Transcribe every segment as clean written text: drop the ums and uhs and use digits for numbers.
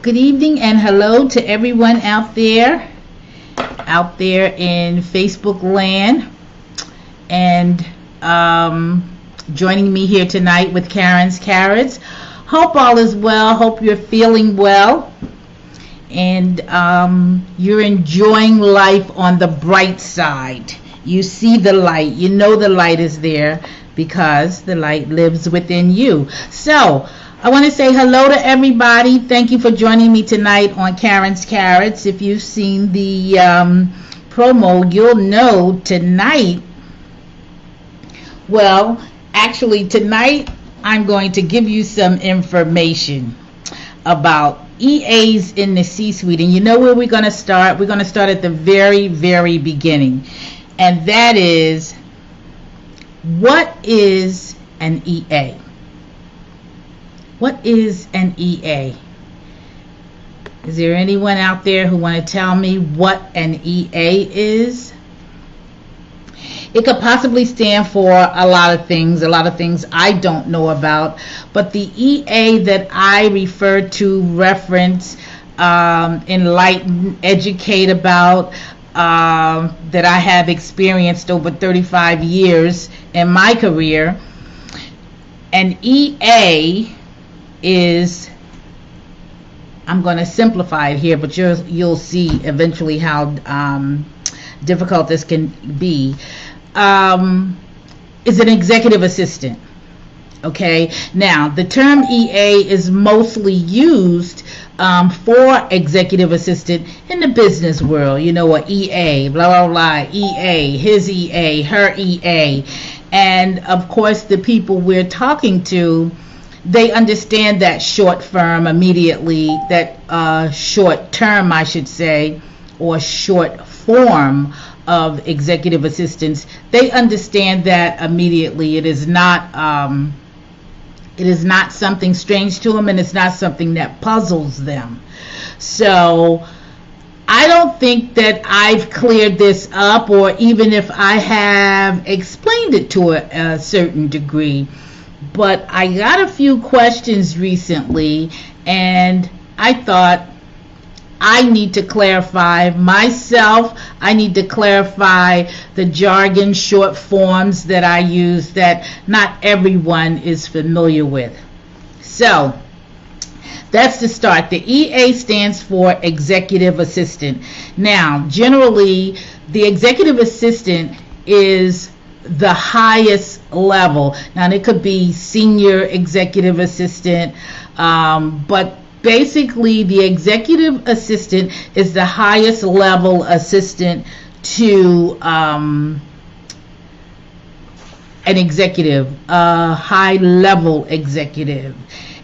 Good evening and hello to everyone out there in Facebook land, and joining me here tonight with Karren's Carrots. Hope all is well. Hope you're feeling well, and you're enjoying life on the bright side. You see the light. You know the light is there because the light lives within you. So I want to say hello to everybody. Thank you for joining me tonight on Karren's Carrots. If you've seen the promo, you'll know tonight, tonight I'm going to give you some information about EAs in the C-suite. And you know where we're going to start? We're going to start at the very, very beginning. And that is, what is an EA? What is an EA? Is there anyone out there who want to tell me what an EA is? It could possibly stand for a lot of things I don't know about, but the EA that I refer to, reference, enlighten, educate about, that I have experienced over 35 years in my career, an EA is, I'm going to simplify it here, but you'll see eventually how difficult this can be, is an executive assistant. Okay, now the term EA is mostly used for executive assistant in the business world. You know, a EA, blah blah blah, EA, his EA, her EA, and of course the people we're talking to, they understand that short form immediately, that short term, I should say, or short form of executive assistants. They understand that immediately. It is not something strange to them, and it's not something that puzzles them. So I don't think that I've cleared this up, or even if I have explained it to a certain degree. But I got a few questions recently, and I thought I need to clarify myself. I need to clarify the jargon, short forms that I use that not everyone is familiar with. So that's the start. The EA stands for executive assistant. Now, generally, the executive assistant is the highest level. Now, it could be senior executive assistant, but basically the executive assistant is the highest level assistant to an executive, a high level executive.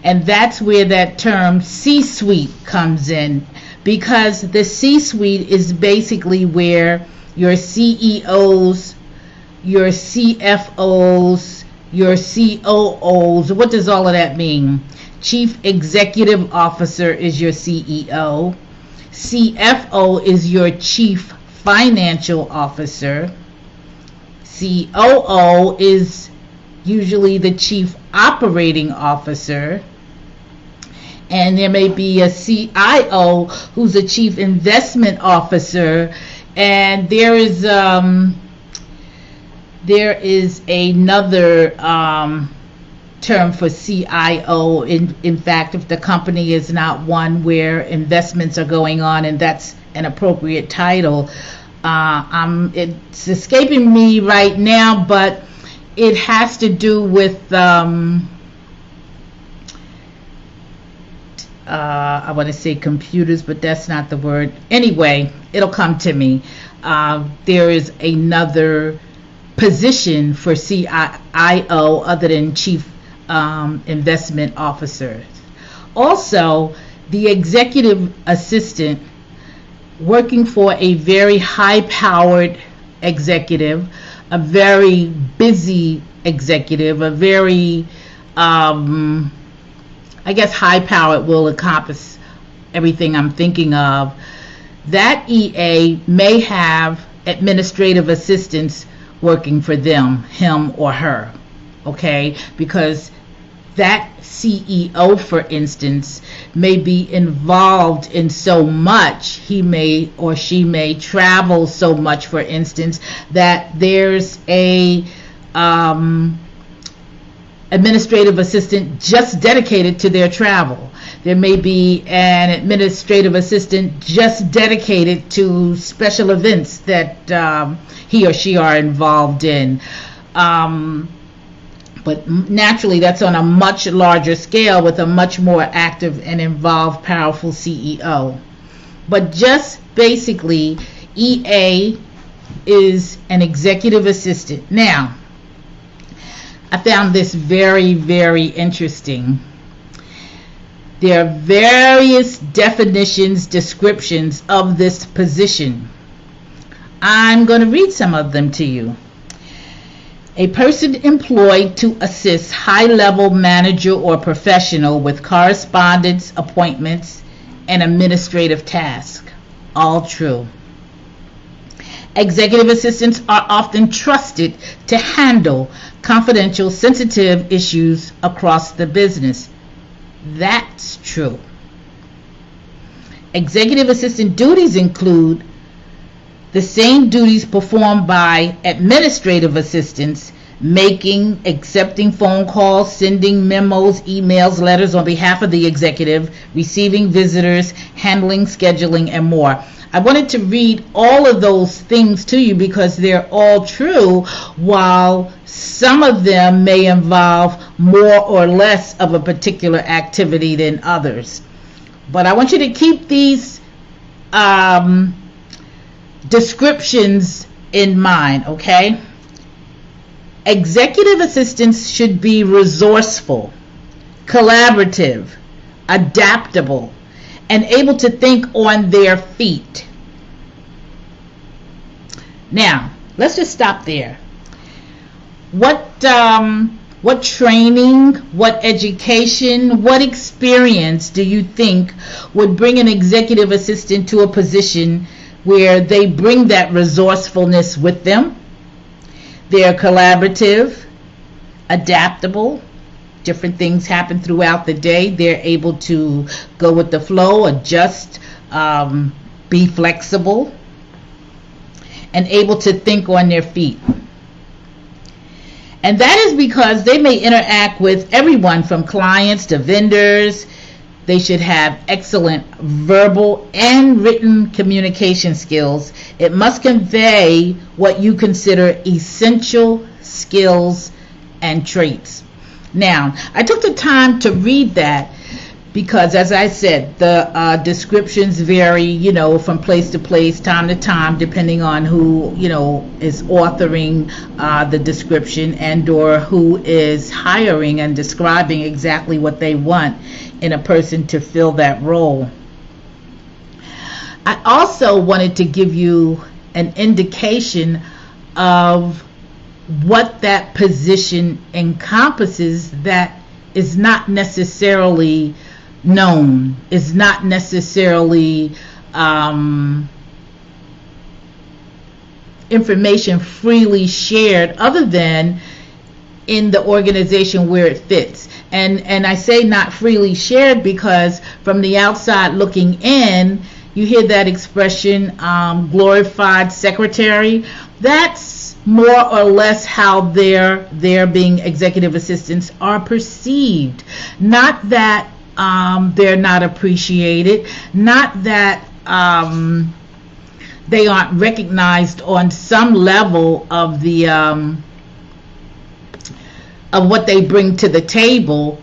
And that's where that term C-suite comes in, because the C-suite is basically where your CEOs, your CFOs, your COOs, what does all of that mean? Chief Executive Officer is your CEO. CFO is your Chief Financial Officer. COO is usually the Chief Operating Officer. And there may be a CIO who's a Chief Investment Officer. And there is another term for CIO. In fact, if the company is not one where investments are going on, and that's an appropriate title, it's escaping me right now, but it has to do with I want to say computers, but that's not the word. Anyway, it'll come to me. There is another position for CIO other than Chief Investment Officer. Also, the executive assistant working for a very high-powered executive, a very busy executive, a very I guess high-powered will encompass everything I'm thinking of. That EA may have administrative assistants working for them, him or her, okay? Because that CEO, for instance, may be involved in so much, he may or she may travel so much, for instance, that there's a administrative assistant just dedicated to their travel. There may be an administrative assistant just dedicated to special events that he or she are involved in. But naturally, that's on a much larger scale with a much more active and involved, powerful CEO. But just basically, EA is an executive assistant. Now, I found this very, very interesting. There are various definitions, descriptions of this position. I'm going to read some of them to you. A person employed to assist high-level manager or professional with correspondence, appointments, and administrative tasks. All true. Executive assistants are often trusted to handle confidential, sensitive issues across the business. That's true. Executive assistant duties include the same duties performed by administrative assistants: making, accepting phone calls, sending memos, emails, letters on behalf of the executive, receiving visitors, handling, scheduling, and more. I wanted to read all of those things to you because they're all true, while some of them may involve more or less of a particular activity than others. But I want you to keep these descriptions in mind, okay? Executive assistants should be resourceful, collaborative, adaptable, and able to think on their feet. Now, let's just stop there. What training, what education, what experience do you think would bring an executive assistant to a position where they bring that resourcefulness with them? They're collaborative, adaptable. Different things happen throughout the day. They're able to go with the flow, adjust, be flexible, and able to think on their feet. And that is because they may interact with everyone from clients to vendors. They should have excellent verbal and written communication skills. It must convey what you consider essential skills and traits. Now, I took the time to read that because, as I said, the descriptions vary, from place to place, time to time, depending on who, is authoring the description and or who is hiring and describing exactly what they want in a person to fill that role. I also wanted to give you an indication of what that position encompasses that is not necessarily known, is not necessarily information freely shared other than in the organization where it fits. And I say not freely shared because from the outside looking in, you hear that expression, glorified secretary. That's more or less how their being executive assistants are perceived. Not that they're not appreciated, not that they aren't recognized on some level of the of what they bring to the table,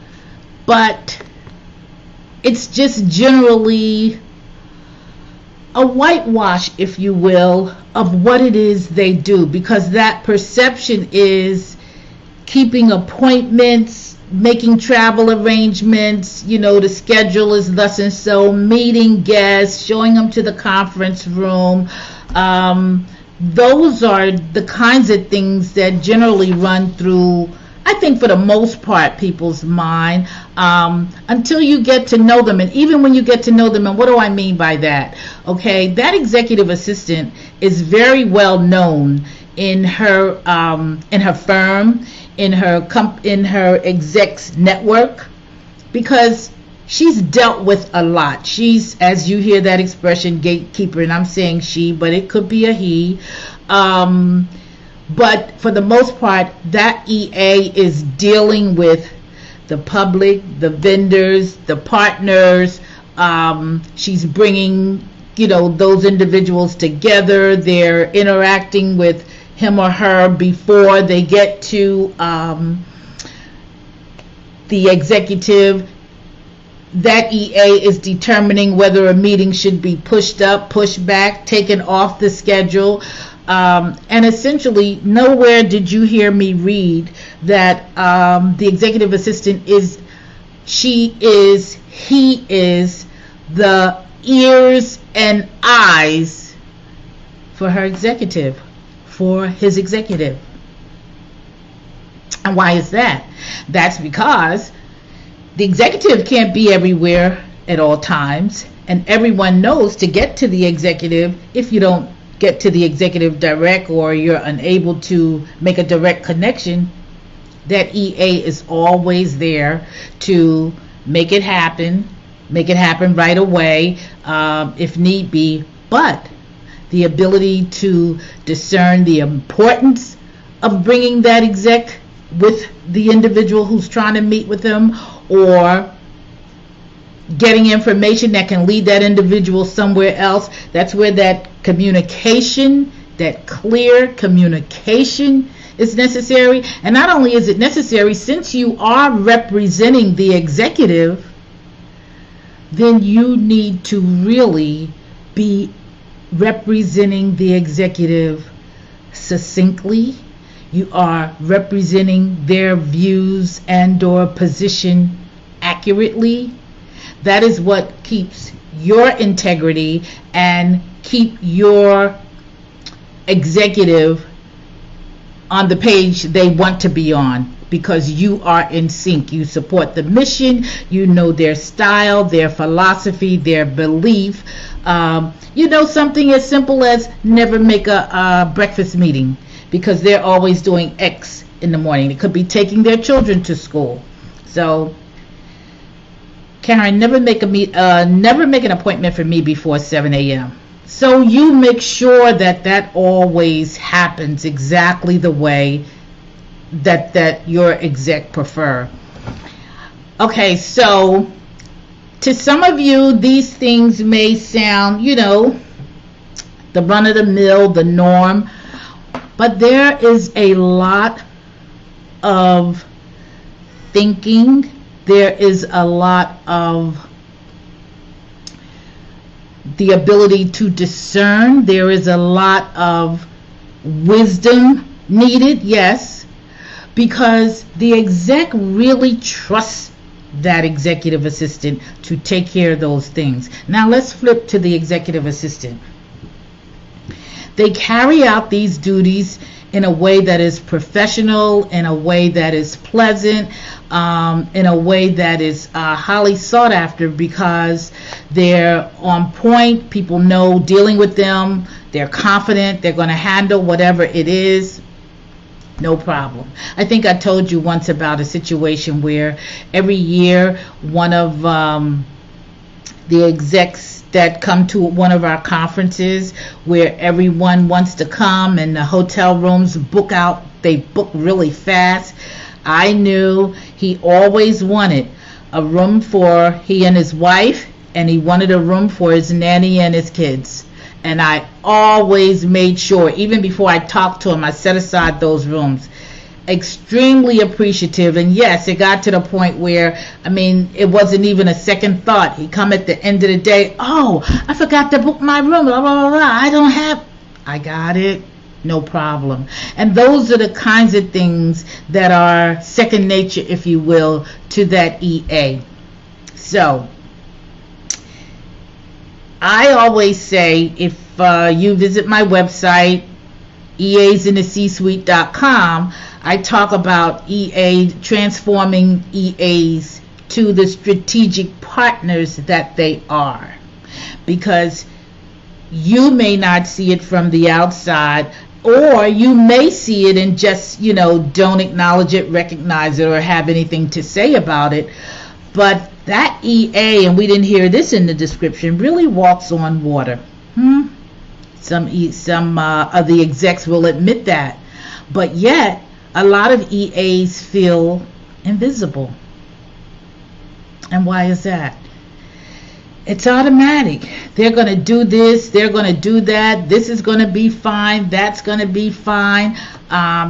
but it's just generally a whitewash, if you will, of what it is they do, because that perception is keeping appointments, making travel arrangements, the schedule is thus and so, meeting guests, showing them to the conference room. Those are the kinds of things that generally run through, I think, for the most part, people's mind, until you get to know them. And even when you get to know them, and what do I mean by that? Okay, that executive assistant is very well known in her firm, in her execs network, because she's dealt with a lot. She's, as you hear that expression, gatekeeper, and I'm saying she, but it could be a he. But for the most part, that EA is dealing with the public, the vendors, the partners. She's bringing, those individuals together. They're interacting with him or her before they get to the executive. That EA is determining whether a meeting should be pushed up, pushed back, taken off the schedule. And essentially, nowhere did you hear me read that the executive assistant he is the ears and eyes for his executive. And why is that? That's because the executive can't be everywhere at all times, and everyone knows to get to the executive, if you don't get to the executive direct or you're unable to make a direct connection, that EA is always there to make it happen right away, if need be. But the ability to discern the importance of bringing that exec with the individual who's trying to meet with them, or getting information that can lead that individual somewhere else, that's where that communication, that clear communication is necessary. And not only is it necessary, since you are representing the executive, then you need to really be representing the executive succinctly. You are representing their views and or position accurately. That is what keeps your integrity and keep your executive on the page they want to be on, because you are in sync. You support the mission, you know their style, their philosophy, their belief. Something as simple as never make a breakfast meeting, because they're always doing X in the morning. It could be taking their children to school. So, Karren, never make an appointment for me before 7 a.m. So you make sure that always happens exactly the way that your exec prefer. Okay, so to some of you, these things may sound, the run of the mill, the norm. But there is a lot of thinking. There is a lot of the ability to discern. There is a lot of wisdom needed, yes, because the exec really trusts that executive assistant to take care of those things. Now let's flip to the executive assistant. They carry out these duties in a way that is professional, in a way that is pleasant, in a way that is highly sought after, because they're on point. People know dealing with them. They're confident. They're going to handle whatever it is. No problem. I think I told you once about a situation where every year one of the execs that come to one of our conferences, where everyone wants to come and the hotel rooms book out, they book really fast. I knew he always wanted a room for he and his wife, and he wanted a room for his nanny and his kids. And I always made sure, even before I talked to him, I set aside those rooms. Extremely appreciative. And yes, it got to the point where, it wasn't even a second thought. He'd come at the end of the day, oh, I forgot to book my room, blah, blah, blah. I got it. No problem. And those are the kinds of things that are second nature, if you will, to that EA. So, I always say, if you visit my website, easintheCsuite.com, I talk about EA, transforming EAs to the strategic partners that they are. Because you may not see it from the outside. or you may see it and just, don't acknowledge it, recognize it, or have anything to say about it. But that EA, and we didn't hear this in the description, really walks on water. Some of the execs will admit that. But yet, a lot of EAs feel invisible. And why is that? It's automatic. They're going to do this. They're going to do that. This is going to be fine. That's going to be fine.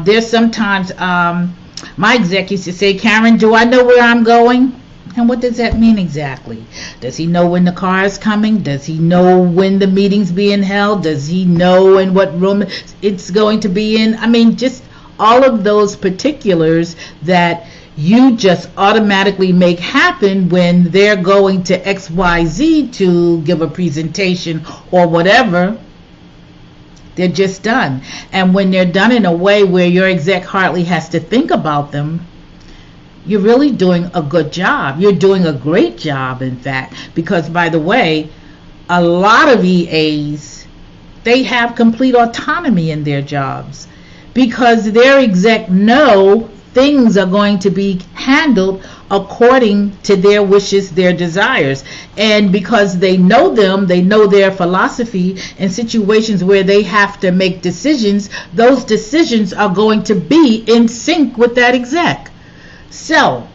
There's sometimes, my exec used to say, Karren, do I know where I'm going? And what does that mean exactly? Does he know when the car is coming? Does he know when the meeting's being held? Does he know in what room it's going to be in? I mean, just all of those particulars that you just automatically make happen when they're going to XYZ to give a presentation or whatever. They're just done. And when they're done in a way where your exec hardly has to think about them, you're really doing a good job. You're doing a great job, in fact, because, by the way, a lot of EAs, they have complete autonomy in their jobs because their exec know things are going to be handled according to their wishes, their desires. And because they know them, they know their philosophy, in situations where they have to make decisions, those decisions are going to be in sync with that exec. So,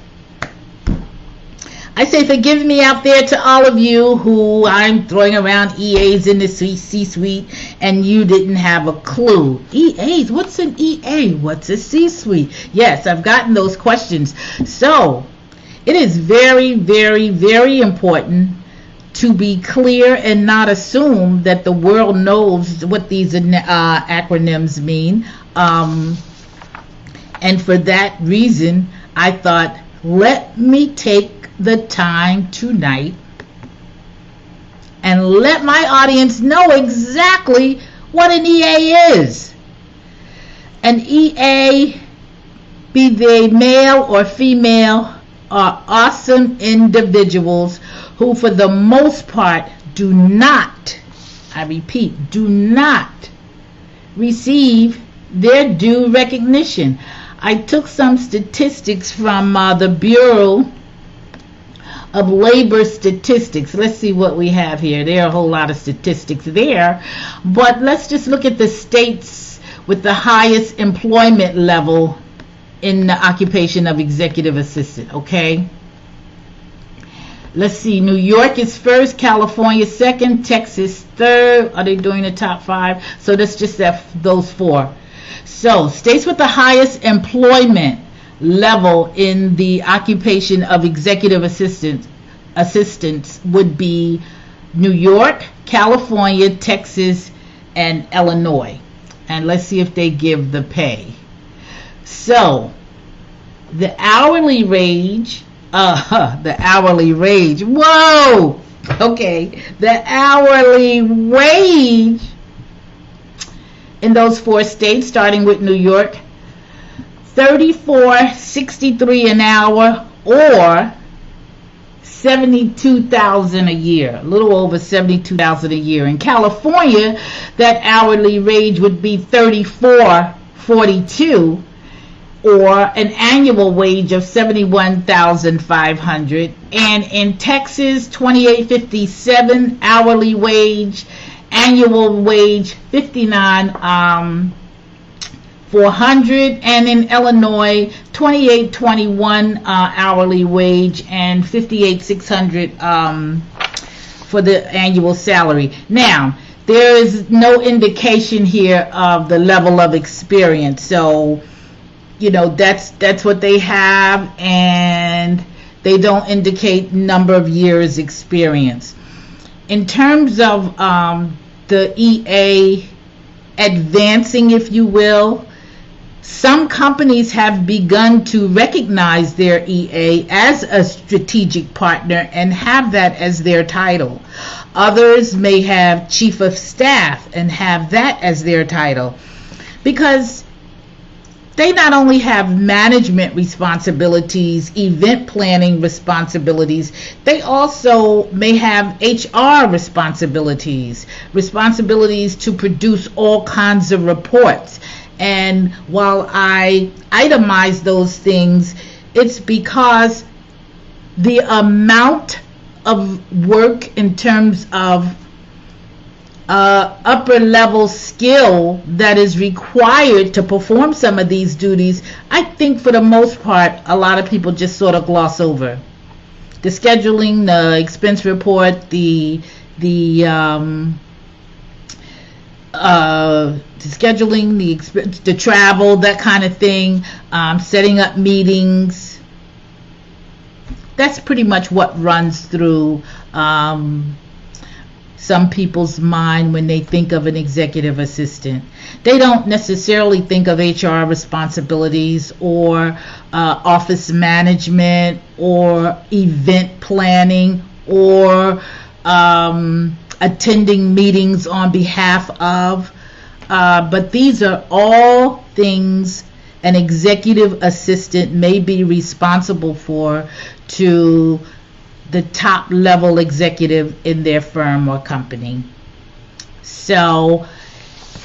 I say forgive me out there to all of you who I'm throwing around EAs in the C-suite and you didn't have a clue. EAs, what's an EA? What's a C-suite? Yes, I've gotten those questions. So, it is very, very, very important to be clear and not assume that the world knows what these acronyms mean. And for that reason, I thought, let me take the time tonight and let my audience know exactly what an EA is. An EA, be they male or female, are awesome individuals who, for the most part, do not, I repeat, do not receive their due recognition. I took some statistics from the Bureau of Labor Statistics. Let's see what we have here. There are a whole lot of statistics there, but let's just look at the states with the highest employment level in the occupation of executive assistant, okay? Let's see, New York is first, California second, Texas third. Are they doing the top 5? So that's just those 4. So, states with the highest employment level in the occupation of executive assistants would be New York, California, Texas, and Illinois. And let's see if they give the pay. So, the hourly wage, whoa! Okay, the hourly wage in those 4 states, starting with New York, $34.63 an hour, or $72,000 a year, a little over $72,000 a year. In California, that hourly wage would be $34.42, or an annual wage of $71,500. And in Texas, $28.57 hourly wage, annual wage $59,400, and in Illinois $28.21 hourly wage and $58,600 for the annual salary. Now, there is no indication here of the level of experience, so that's what they have, and they don't indicate number of years experience. In terms of the EA advancing, if you will, some companies have begun to recognize their EA as a strategic partner and have that as their title. Others may have chief of staff and have that as their title, because they not only have management responsibilities, event planning responsibilities, they also may have HR responsibilities to produce all kinds of reports. And while I itemize those things, it's because the amount of work in terms of upper level skill that is required to perform some of these duties, I think for the most part a lot of people just sort of gloss over. The scheduling, the expense report, the scheduling, the travel, that kind of thing, setting up meetings. That's pretty much what runs through some people's mind when they think of an executive assistant. They don't necessarily think of HR responsibilities or office management or event planning or attending meetings on behalf of, but these are all things an executive assistant may be responsible for to the top level executive in their firm or company. So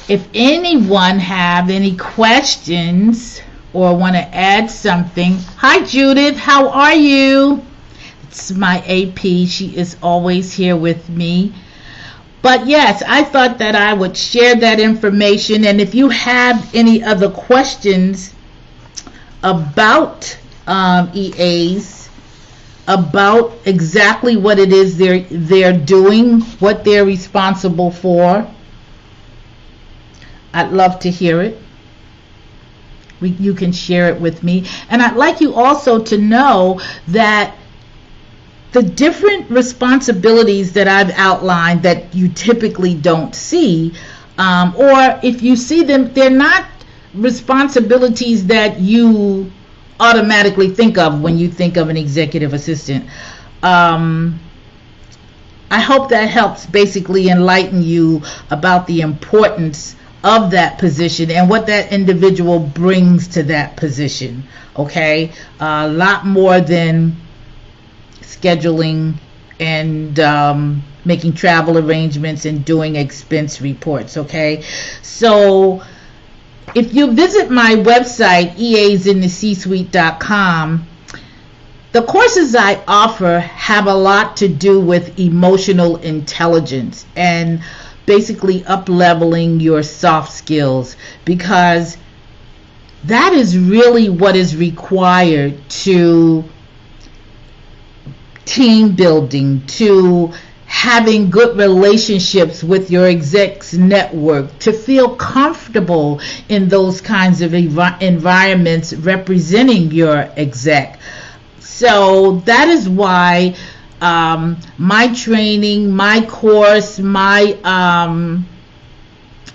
if anyone have any questions or want to add something, hi Judith, how are you? It's my AP, she is always here with me. But yes, I thought that I would share that information, and if you have any other questions about EAs, about exactly what it is they're doing, what they're responsible for, I'd love to hear it. You can share it with me. And I'd like you also to know that the different responsibilities that I've outlined that you typically don't see, or if you see them, they're not responsibilities that you automatically think of when you think of an executive assistant. I hope that helps basically enlighten you about the importance of that position and what that individual brings to that position. Okay, a lot more than scheduling and making travel arrangements and doing expense reports. Okay, so if you visit my website, easinthecsuite.com, the courses I offer have a lot to do with emotional intelligence and basically up-leveling your soft skills, because that is really what is required to team building, to having good relationships with your execs network, to feel comfortable in those kinds of environments representing your exec. So that is why my training, my course, my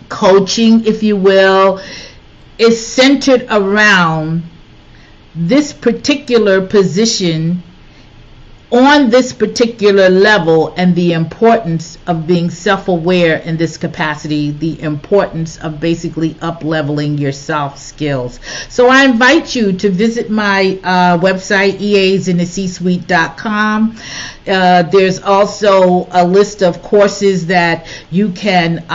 coaching, if you will, is centered around this particular position on this particular level, and the importance of being self-aware in this capacity, the importance of basically up-leveling your soft skills. So I invite you to visit my website, easinthecsuite.com. There's also a list of courses that you can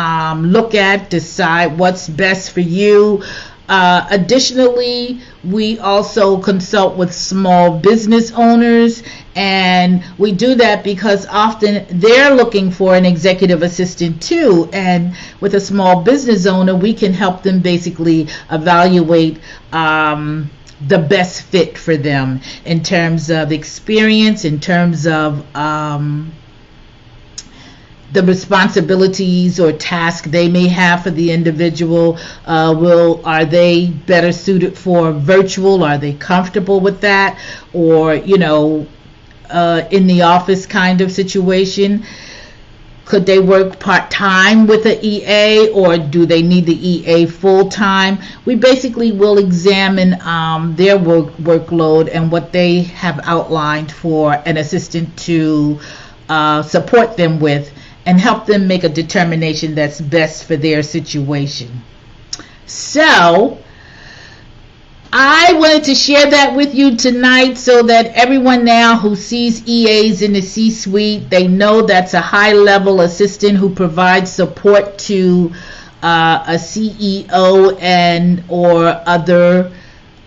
look at, decide what's best for you. Additionally, we also consult with small business owners, and we do that because often they're looking for an executive assistant too, and with a small business owner we can help them basically evaluate the best fit for them in terms of experience, in terms of the responsibilities or tasks they may have for the individual. Are they better suited for virtual? Are they comfortable with that? Or, in the office kind of situation? Could they work part-time with an EA, or do they need the EA full-time? We basically will examine their workload and what they have outlined for an assistant to support them with, and help them make a determination that's best for their situation. So I wanted to share that with you tonight so that everyone now who sees EAs in the C-suite, they know that's a high-level assistant who provides support to a CEO and or other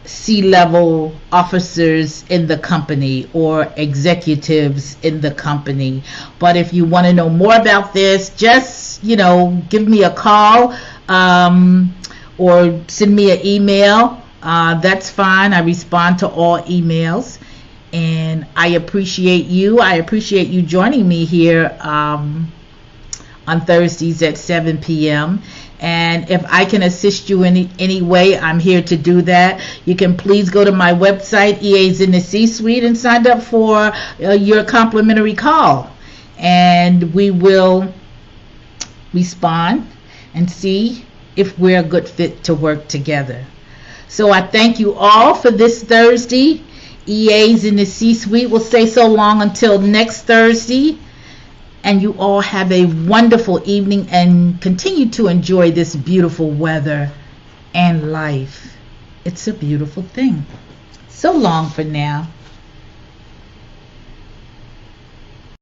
C-level officers in the company or executives in the company. But if you want to know more about this, just, give me a call or send me an email. That's fine. I respond to all emails, and I appreciate you. I appreciate you joining me here on Thursdays at 7 p.m. And if I can assist you in any way, I'm here to do that. You can please go to my website, EA's in the C-Suite, and sign up for your complimentary call. And we will respond and see if we're a good fit to work together. So I thank you all for this Thursday. EA's in the C-Suite will stay so long until next Thursday. And you all have a wonderful evening and continue to enjoy this beautiful weather and life. It's a beautiful thing. So long for now.